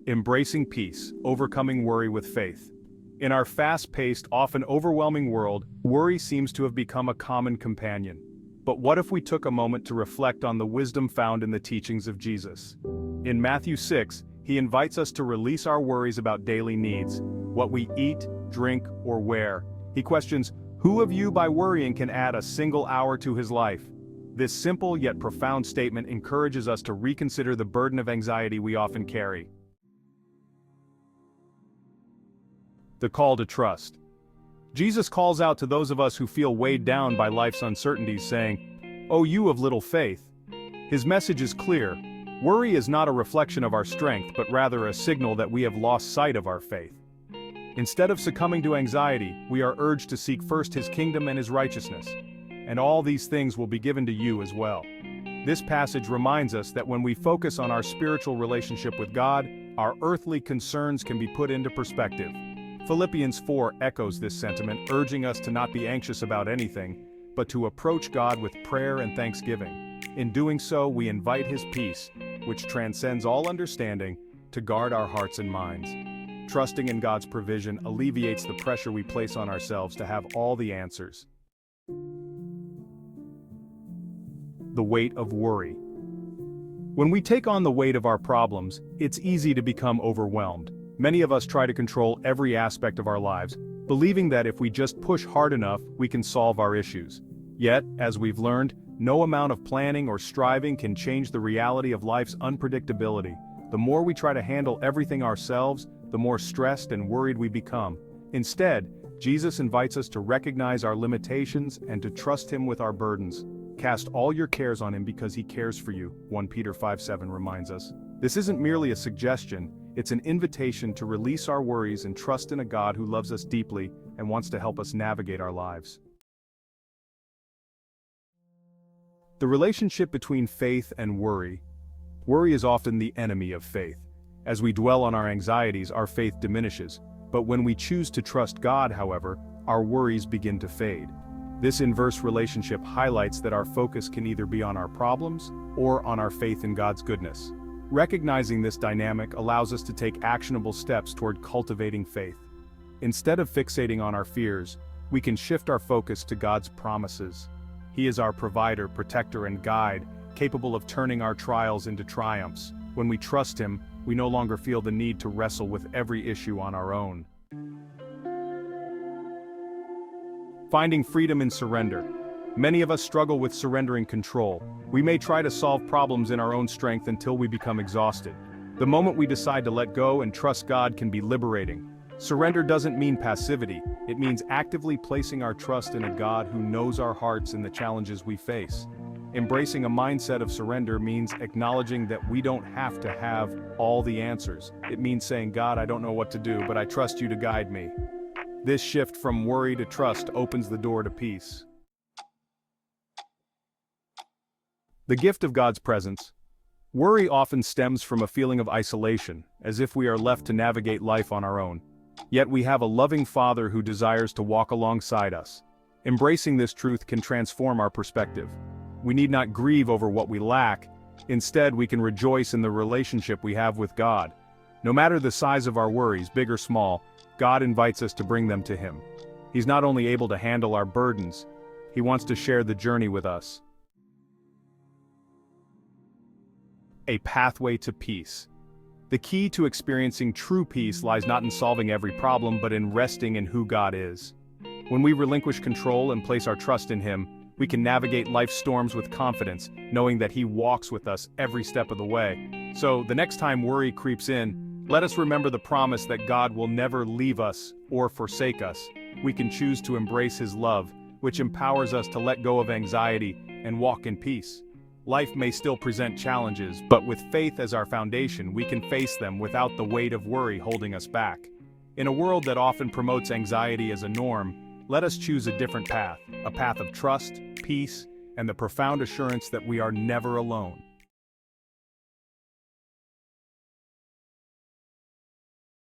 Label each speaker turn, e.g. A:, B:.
A: Embracing peace, overcoming worry with faith. In our fast-paced, often overwhelming world, worry seems to have become a common companion. But what if we took a moment to reflect on the wisdom found in the teachings of Jesus? In Matthew 6, he invites us to release our worries about daily needs, what we eat, drink, or wear. He questions, who of you by worrying can add a single hour to his life? This simple yet profound statement encourages us to reconsider the burden of anxiety we often carry. The call to trust. Jesus calls out to those of us who feel weighed down by life's uncertainties, saying, "O you of little faith." His message is clear. Worry is not a reflection of our strength, but rather a signal that we have lost sight of our faith. Instead of succumbing to anxiety, we are urged to seek first His kingdom and His righteousness. And all these things will be given to you as well. This passage reminds us that when we focus on our spiritual relationship with God, our earthly concerns can be put into perspective. Philippians 4 echoes this sentiment, urging us to not be anxious about anything, but to approach God with prayer and thanksgiving. In doing so, we invite His peace, which transcends all understanding, to guard our hearts and minds. Trusting in God's provision alleviates the pressure we place on ourselves to have all the answers. The weight of worry. When we take on the weight of our problems, it's easy to become overwhelmed. Many of us try to control every aspect of our lives, believing that if we just push hard enough, we can solve our issues. Yet, as we've learned, no amount of planning or striving can change the reality of life's unpredictability. The more we try to handle everything ourselves, the more stressed and worried we become. Instead, Jesus invites us to recognize our limitations and to trust Him with our burdens. Cast all your cares on Him because He cares for you, 1 Peter 5:7 reminds us. This isn't merely a suggestion, it's an invitation to release our worries and trust in a God who loves us deeply and wants to help us navigate our lives. The relationship between faith and worry. Worry is often the enemy of faith. As we dwell on our anxieties, our faith diminishes. But when we choose to trust God, however, our worries begin to fade. This inverse relationship highlights that our focus can either be on our problems or on our faith in God's goodness. Recognizing this dynamic allows us to take actionable steps toward cultivating faith. Instead of fixating on our fears, we can shift our focus to God's promises. He is our provider, protector, and guide, capable of turning our trials into triumphs. When we trust Him, we no longer feel the need to wrestle with every issue on our own. Finding freedom in surrender. Many of us struggle with surrendering control. We may try to solve problems in our own strength until we become exhausted. The moment we decide to let go and trust God can be liberating. Surrender doesn't mean passivity, it means actively placing our trust in a God who knows our hearts and the challenges we face. Embracing a mindset of surrender means acknowledging that we don't have to have all the answers. It means saying, God, I don't know what to do, but I trust you to guide me. This shift from worry to trust opens the door to peace. The gift of God's presence. Worry often stems from a feeling of isolation, as if we are left to navigate life on our own. Yet we have a loving Father who desires to walk alongside us. Embracing this truth can transform our perspective. We need not grieve over what we lack. Instead, we can rejoice in the relationship we have with God. No matter the size of our worries, big or small, God invites us to bring them to Him. He's not only able to handle our burdens, He wants to share the journey with us. A pathway to peace. The key to experiencing true peace lies not in solving every problem, but in resting in who God is. When we relinquish control and place our trust in Him, we can navigate life's storms with confidence, knowing that He walks with us every step of the way. So, the next time worry creeps in, let us remember the promise that God will never leave us or forsake us. We can choose to embrace His love, which empowers us to let go of anxiety and walk in peace. Life may still present challenges, but with faith as our foundation, we can face them without the weight of worry holding us back. In a world that often promotes anxiety as a norm, let us choose a different path, a path of trust, peace, and the profound assurance that we are never alone.